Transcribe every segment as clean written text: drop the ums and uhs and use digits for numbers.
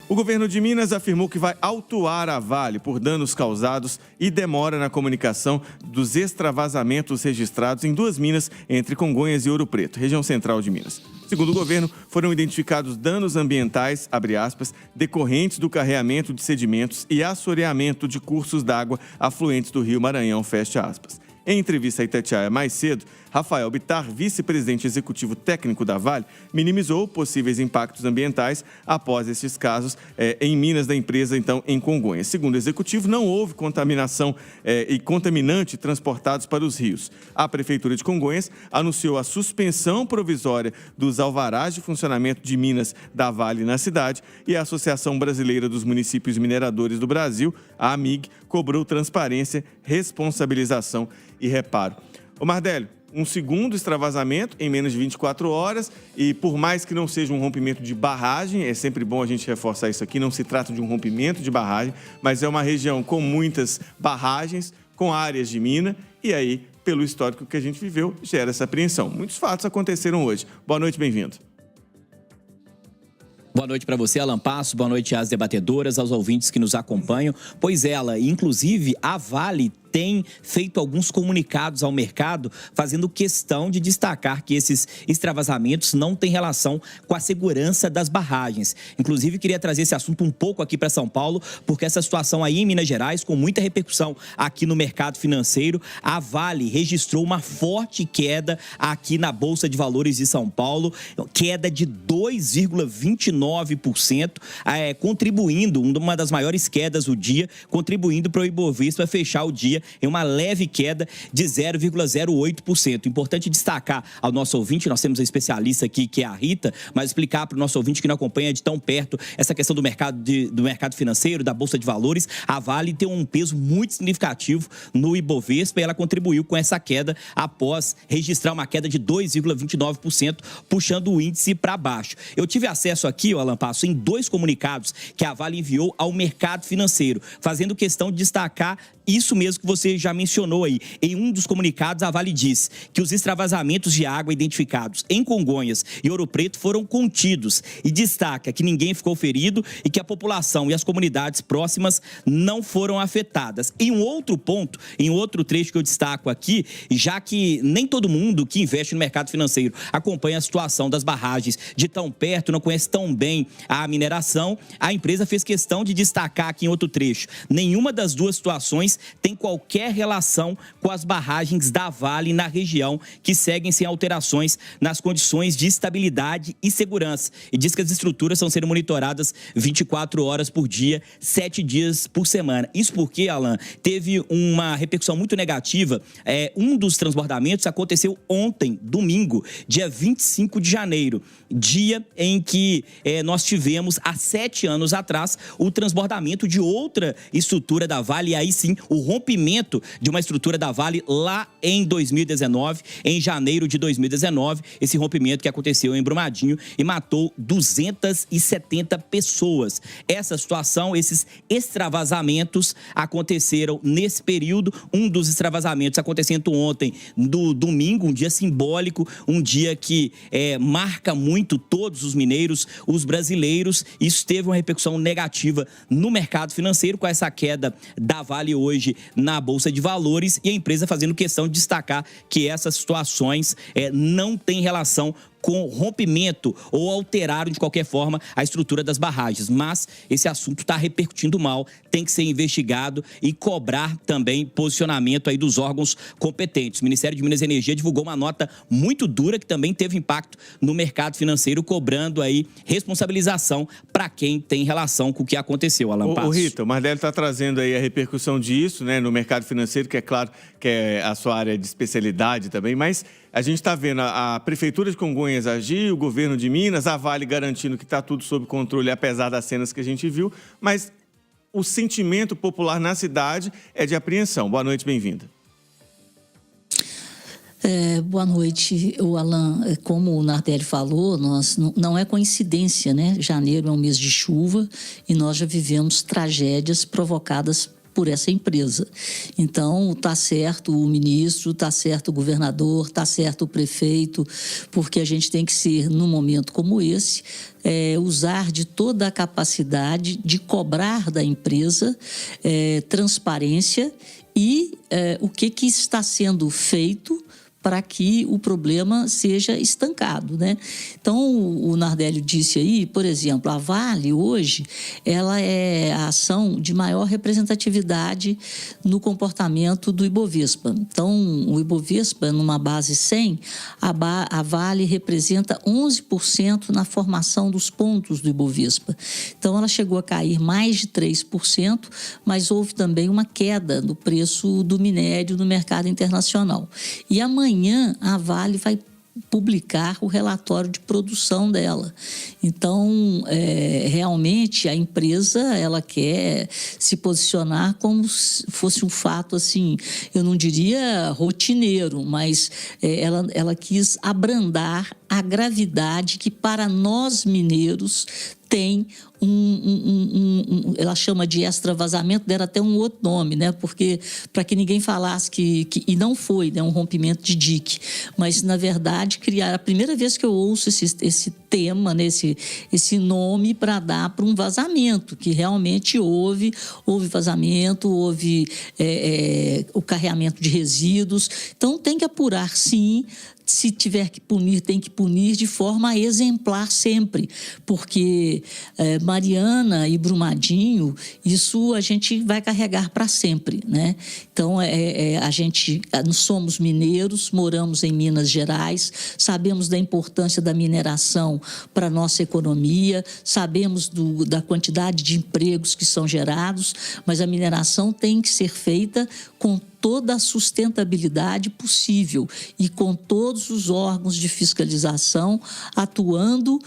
O governo de Minas afirmou que vai autuar a Vale por danos causados e demora na comunicação dos extravasamentos registrados em 2 minas entre Congonhas e Ouro Preto, região central de Minas. Segundo o governo, foram identificados danos ambientais, abre aspas, decorrentes do carreamento de sedimentos e assoreamento de cursos d'água afluentes do rio Maranhão, fecha aspas. Em entrevista à Itatiaia mais cedo, Rafael Bittar, vice-presidente executivo técnico da Vale, minimizou possíveis impactos ambientais após esses casos em minas da empresa, então, em Congonhas. Segundo o executivo, não houve contaminação e contaminante transportados para os rios. A Prefeitura de Congonhas anunciou a suspensão provisória dos alvarás de funcionamento de minas da Vale na cidade e a Associação Brasileira dos Municípios Mineradores do Brasil, a AMIG, cobrou transparência, responsabilização e reparo. Ô Mardélio, um segundo extravasamento em menos de 24 horas e por mais que não seja um rompimento de barragem, é sempre bom a gente reforçar isso aqui, não se trata de um rompimento de barragem, mas é uma região com muitas barragens, com áreas de mina e aí, pelo histórico que a gente viveu, gera essa apreensão. Muitos fatos aconteceram hoje. Boa noite, bem-vindo. Boa noite para você, Alan Passo. Boa noite às debatedoras, aos ouvintes que nos acompanham. Pois ela, inclusive, a Vale tem feito alguns comunicados ao mercado, fazendo questão de destacar que esses extravasamentos não têm relação com a segurança das barragens. Inclusive, queria trazer esse assunto um pouco aqui para São Paulo, porque essa situação aí em Minas Gerais, com muita repercussão aqui no mercado financeiro, a Vale registrou uma forte queda aqui na Bolsa de Valores de São Paulo, queda de 2,29%, contribuindo, uma das maiores quedas do dia, contribuindo para o Ibovespa fechar o dia em uma leve queda de 0,08%. Importante destacar ao nosso ouvinte, nós temos um especialista aqui que é a Rita, mas explicar para o nosso ouvinte que não acompanha de tão perto essa questão do mercado financeiro, da Bolsa de Valores. A Vale tem um peso muito significativo no Ibovespa e ela contribuiu com essa queda após registrar uma queda de 2,29%, puxando o índice para baixo. Eu tive acesso aqui, Alan Passo, em 2 comunicados que a Vale enviou ao mercado financeiro, fazendo questão de destacar isso mesmo que você já mencionou aí. Em um dos comunicados, a Vale diz que os extravasamentos de água identificados em Congonhas e Ouro Preto foram contidos e destaca que ninguém ficou ferido e que a população e as comunidades próximas não foram afetadas. Em um outro ponto, em outro trecho que eu destaco aqui, já que nem todo mundo que investe no mercado financeiro acompanha a situação das barragens de tão perto, não conhece tão bem a mineração, a empresa fez questão de destacar aqui em outro trecho. Nenhuma das duas situações tem qualquer relação com as barragens da Vale na região, que seguem sem alterações nas condições de estabilidade e segurança. E diz que as estruturas estão sendo monitoradas 24 horas por dia, 7 dias por semana. Isso porque, Alan, teve uma repercussão muito negativa. Um dos transbordamentos aconteceu ontem, domingo, dia 25 de janeiro, dia em que nós tivemos, há 7 anos atrás, o transbordamento de outra estrutura da Vale, e aí sim, o rompimento de uma estrutura da Vale lá em 2019, em janeiro de 2019, esse rompimento que aconteceu em Brumadinho e matou 270 pessoas. Essa situação, esses extravasamentos aconteceram nesse período, um dos extravasamentos acontecendo ontem, do domingo, um dia simbólico, um dia que marca muito todos os mineiros, os brasileiros. Isso teve uma repercussão negativa no mercado financeiro, com essa queda da Vale hoje na Bolsa de Valores, e a empresa fazendo questão de destacar que essas situações não têm relação com rompimento ou alteraram de qualquer forma a estrutura das barragens. Mas esse assunto está repercutindo mal, tem que ser investigado e cobrar também posicionamento aí dos órgãos competentes. O Ministério de Minas e Energia divulgou uma nota muito dura que também teve impacto no mercado financeiro, cobrando aí responsabilização para quem tem relação com o que aconteceu, Alan Passo. Rita, o Mardélio está trazendo aí a repercussão disso, né, no mercado financeiro, que é claro que é a sua área de especialidade também, mas a gente está vendo a Prefeitura de Congonhas agir, o governo de Minas, a Vale garantindo que está tudo sob controle, apesar das cenas que a gente viu, mas o sentimento popular na cidade é de apreensão. Boa noite, bem-vinda. Boa noite, Alan. Como o Nardelli falou, não é coincidência, né? Janeiro é um mês de chuva e nós já vivemos tragédias provocadas por essa empresa. Então, está certo o ministro, está certo o governador, está certo o prefeito, porque a gente tem que ser, num momento como esse, usar de toda a capacidade de cobrar da empresa transparência e o que está sendo feito para que o problema seja estancado, né? Então, o Nardelli disse aí, por exemplo, a Vale hoje, ela é a ação de maior representatividade no comportamento do Ibovespa. Então, o Ibovespa, numa base 100, a Vale representa 11% na formação dos pontos do Ibovespa. Então, ela chegou a cair mais de 3%, mas houve também uma queda no preço do minério no mercado internacional. E amanhã a Vale vai publicar o relatório de produção dela. Então, realmente, a empresa, ela quer se posicionar como se fosse um fato, assim, eu não diria rotineiro, mas ela quis abrandar a gravidade que, para nós mineiros, tem ela chama de extravazamento, deram até um outro nome, né? Porque, para que ninguém falasse e não foi, né, um rompimento de dique, mas, na verdade, criar a primeira vez que eu ouço esse tema, né, esse nome para dar para um vazamento, que realmente houve vazamento, houve o carreamento de resíduos. Então, tem que apurar, sim. Se tiver que punir, tem que punir de forma exemplar sempre, porque Mariana e Brumadinho, isso a gente vai carregar para sempre, né? Então, nós somos mineiros, moramos em Minas Gerais, sabemos da importância da mineração para a nossa economia, sabemos da quantidade de empregos que são gerados, mas a mineração tem que ser feita com toda a sustentabilidade possível e com todos os órgãos de fiscalização atuando,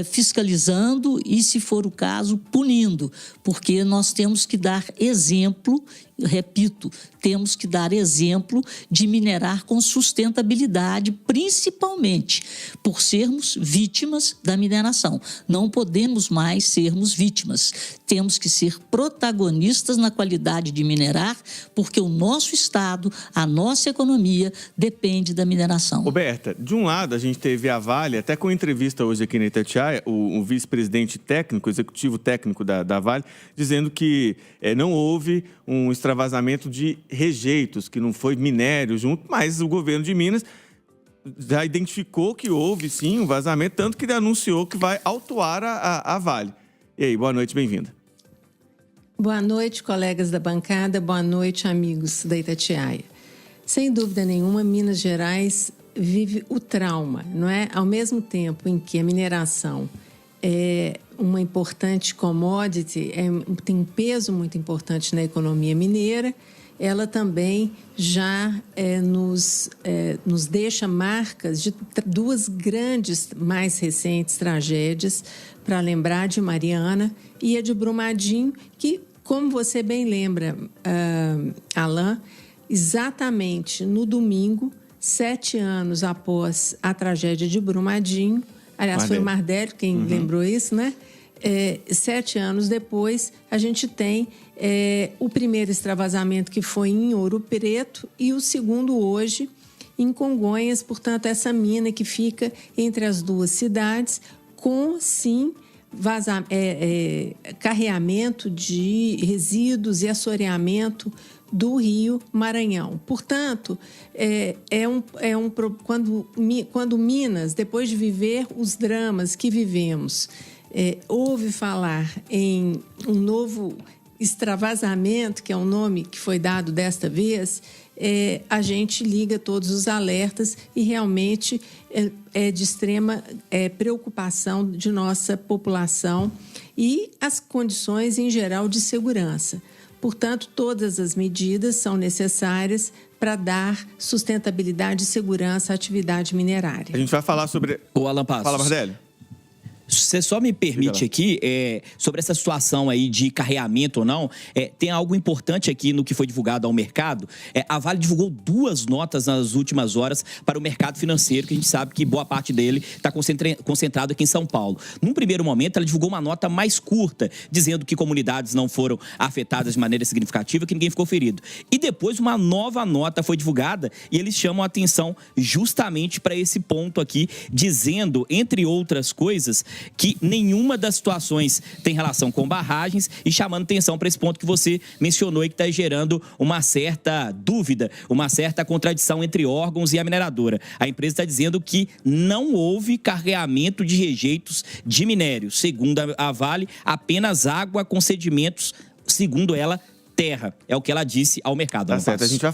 fiscalizando e, se for o caso, punindo, porque nós temos que dar exemplo, repito, temos que dar exemplo de minerar com sustentabilidade, principalmente por sermos vítimas da mineração. Não podemos mais sermos vítimas. Temos que ser protagonistas na qualidade de minerar, porque o nosso Estado, a nossa economia depende da mineração. Roberta, de um lado a gente teve a Vale, até com entrevista hoje aqui na Itatiaia, o vice-presidente técnico, executivo técnico da Vale, dizendo que não houve um extravasamento de rejeitos, que não foi minério junto, mas o governo de Minas já identificou que houve sim um vazamento, tanto que ele anunciou que vai autuar a Vale. E aí, boa noite, bem-vinda. Boa noite, colegas da bancada, boa noite, amigos da Itatiaia. Sem dúvida nenhuma, Minas Gerais vive o trauma, não é? Ao mesmo tempo em que a mineração é uma importante commodity, tem um peso muito importante na economia mineira, ela também já nos deixa marcas de duas grandes, mais recentes tragédias, para lembrar de Mariana e a de Brumadinho, que, como você bem lembra, Alain, exatamente no domingo, 7 anos após a tragédia de Brumadinho, aliás, foi o Nardelli quem lembrou isso, né? 7 anos depois, a gente tem o primeiro extravasamento, que foi em Ouro Preto, e o segundo hoje em Congonhas. Portanto, essa mina que fica entre as duas cidades, com, sim, carreamento de resíduos e assoreamento do Rio Maranhão. Portanto, quando Minas, depois de viver os dramas que vivemos, ouve falar em um novo extravasamento, que é o nome que foi dado desta vez, a gente liga todos os alertas e realmente é de extrema preocupação de nossa população e as condições em geral de segurança. Portanto, todas as medidas são necessárias para dar sustentabilidade e segurança à atividade minerária. A gente vai falar sobre... O Alan Passos. Fala, Nardelli. Você só me permite aqui, sobre essa situação aí de carreamento ou não, tem algo importante aqui no que foi divulgado ao mercado. A Vale divulgou 2 notas nas últimas horas para o mercado financeiro, que a gente sabe que boa parte dele está concentrado aqui em São Paulo. Num primeiro momento, ela divulgou uma nota mais curta, dizendo que comunidades não foram afetadas de maneira significativa, que ninguém ficou ferido. E depois uma nova nota foi divulgada e eles chamam a atenção justamente para esse ponto aqui, dizendo, entre outras coisas, que nenhuma das situações tem relação com barragens e chamando atenção para esse ponto que você mencionou e que está gerando uma certa dúvida, uma certa contradição entre órgãos e a mineradora. A empresa está dizendo que não houve carreamento de rejeitos de minério. Segundo a Vale, apenas água com sedimentos, segundo ela, terra. É o que ela disse ao mercado. Tá certo, a gente vai